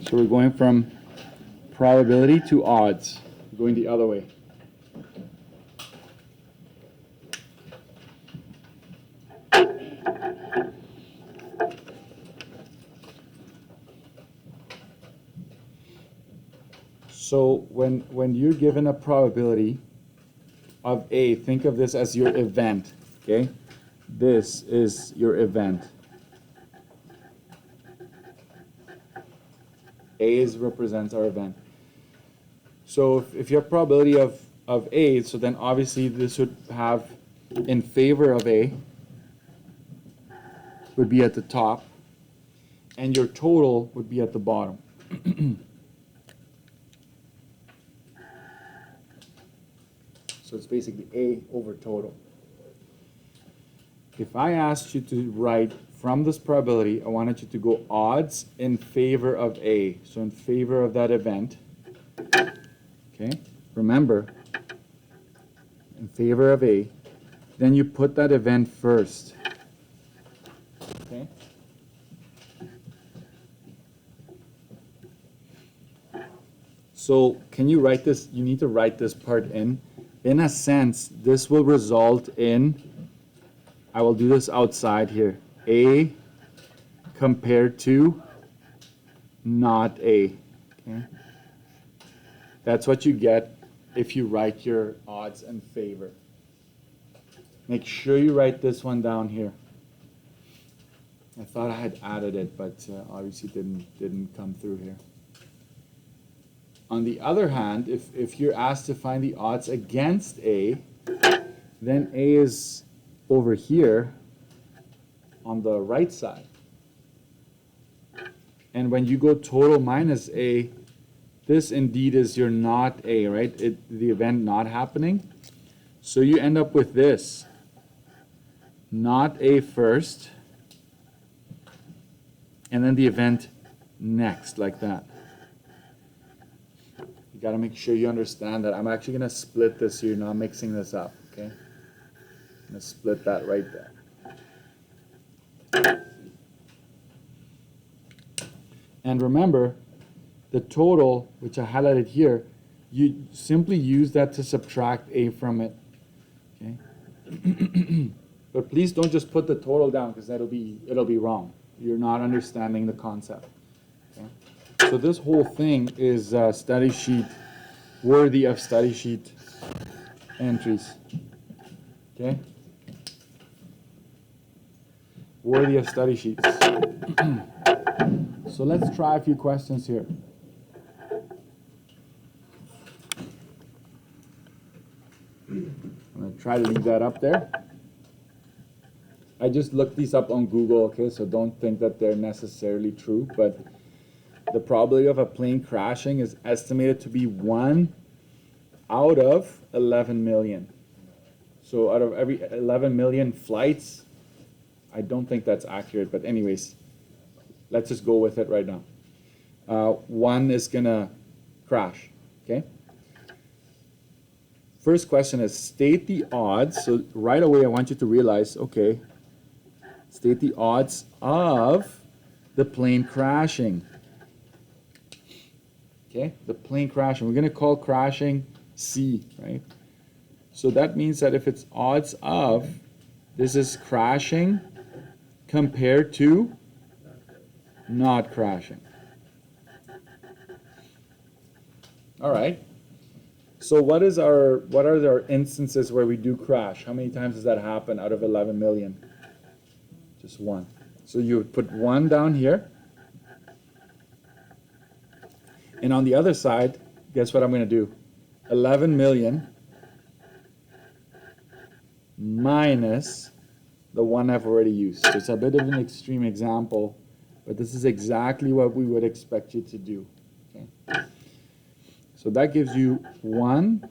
So we're going from probability to odds. We're going the other way. So when you're given a probability of A, think of this as your event, okay? This is your event. A represents our event. So if your probability of A, so then obviously this would have in favor of A would be at the top, and your total would be at the bottom. So it's basically A over total. If I asked you to write from this probability, I wanted you to go odds in favor of A, so in favor of that event. Okay, remember, in favor of A, then you put that event first. Okay. So can you write this? You need to write this part in. In a sense, this will result in, I will do this outside here, A compared to not A. Okay? That's what you get if you write your odds in favor. Make sure you write this one down here. I thought I had added it, but obviously didn't come through here. On the other hand, if you're asked to find the odds against A, then A is over here on the right side. And when you go total minus A, this indeed is your not A, right? The event not happening. So you end up with this. Not A first, and then the event next, like that. You got to make sure you understand that. I'm actually going to split this so you're not mixing this up, okay? I'm going to split that right there. And remember, the total, which I highlighted here, you simply use that to subtract A from it, okay? But please don't just put the total down, because it'll be wrong. You're not understanding the concept. Okay? So this whole thing is study sheet, worthy of study sheet entries. Okay? Worthy of study sheets. So let's try a few questions here. I'm going to try to leave that up there. I just looked these up on Google, okay, so don't think that they're necessarily true, but the probability of a plane crashing is estimated to be 1 out of 11 million. So out of every 11 million flights, I don't think that's accurate, but anyways, let's just go with it right now. One is going to crash, okay? First question is state the odds. So right away I want you to realize, okay, state the odds of the plane crashing. Okay, the plane crashing. We're going to call crashing C, right? So that means that if it's odds of, this is crashing compared to not crashing. All right. So what are our instances where we do crash? How many times does that happen out of 11 million? Just one. So you would put 1 down here. And on the other side, guess what I'm going to do? 11 million minus the 1 I've already used. So it's a bit of an extreme example, but this is exactly what we would expect you to do. Okay? So that gives you 1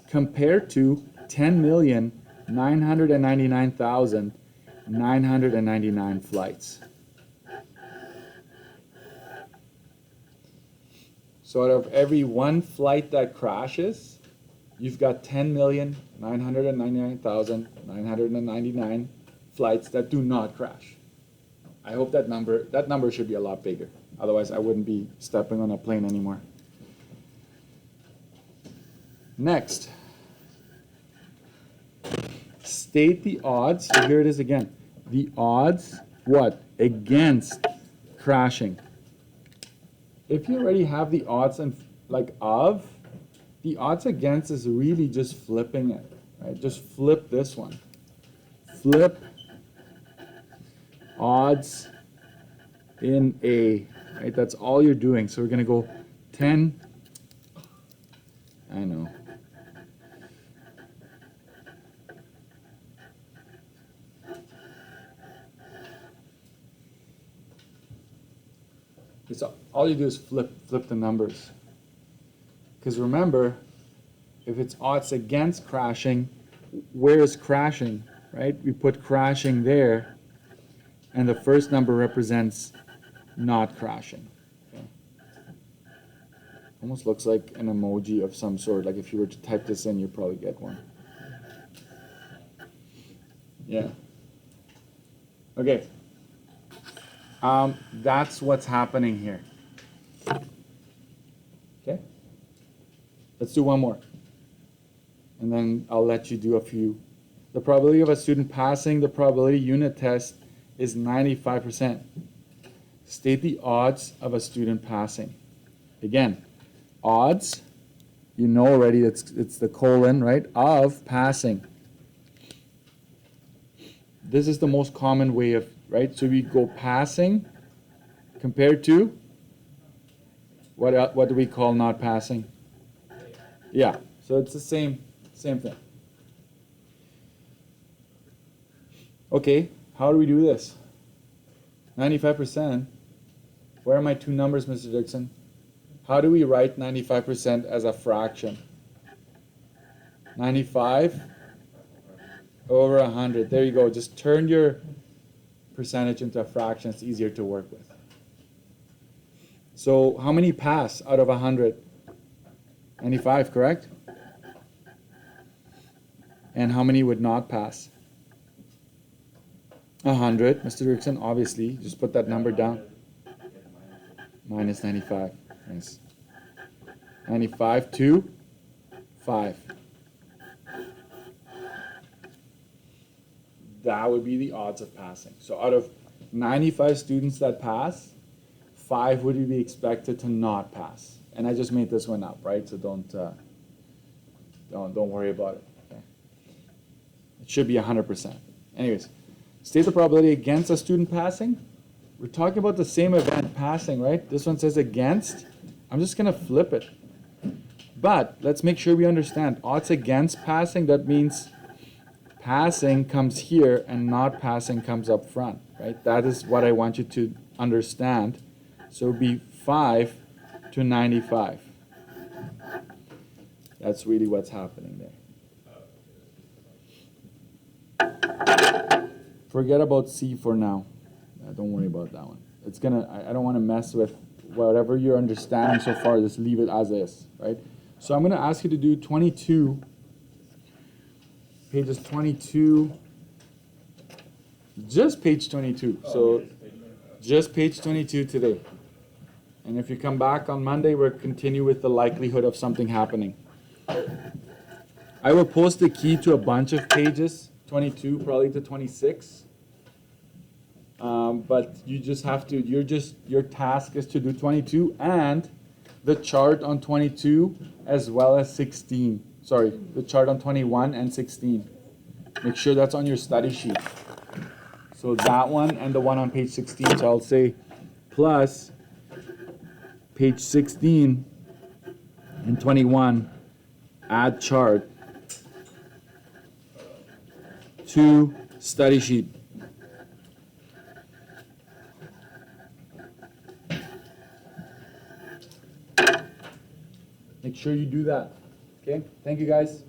compared to 10,999,999 flights. So out of every 1 flight that crashes, you've got 10,999,999 flights that do not crash. I hope that number should be a lot bigger. Otherwise, I wouldn't be stepping on a plane anymore. Next, state the odds. So here it is again. The odds, what? Against crashing. If you already have the odds and like of, the odds against is really just flipping it, right? Just flip this one. Flip odds in A, right? That's all you're doing. So we're going to go 10. I know. It's all you do is flip the numbers. Because remember, if it's odds against crashing, where is crashing, right? We put crashing there, and the first number represents not crashing. Okay. Almost looks like an emoji of some sort. Like if you were to type this in, you'd probably get one. Yeah. Okay. That's what's happening here. Okay? Let's do one more. And then I'll let you do a few. The probability of a student passing the probability unit test is 95%. State the odds of a student passing. Again, odds, you know already it's the colon, right, of passing. This is the most common way of, right? So we go passing compared to, what do we call not passing? Yeah, so it's the same thing. Okay, how do we do this? 95%. Where are my two numbers, Mr. Dixon? How do we write 95% as a fraction? 95 over 100. There you go. Just turn your percentage into a fraction. It's easier to work with. So how many pass out of 100? 95, correct? And how many would not pass? 100. Mr. Dixon, obviously, just put that number down. Minus 95. Nice. 95 to 5. That would be the odds of passing. So out of 95 students that pass, 5 would be expected to not pass. And I just made this one up, right? So don't worry about it. Okay? It should be 100%. Anyways, state the probability against a student passing. We're talking about the same event, passing, right? This one says against. I'm just going to flip it. But let's make sure we understand. Odds against passing, that means passing comes here and not passing comes up front, right? That is what I want you to understand. So it would be 5 to 95. That's really what's happening there. Forget about C for now. Don't worry about that one. It's I don't want to mess with whatever you're understanding so far. Just leave it as is, right? So I'm going to ask you to do 22, pages 22, just page 22. So just page 22 today. And if you come back on Monday, we'll continue with the likelihood of something happening. I will post the key to a bunch of pages, 22 probably to 26. But you just have to, your task is to do 22 and the chart on 22 as well as 16. Sorry, the chart on 21 and 16. Make sure that's on your study sheet. So that one and the one on page 16. So I'll say plus page 16 and 21, add chart to study sheet. Make sure you do that. Okay? Thank you, guys.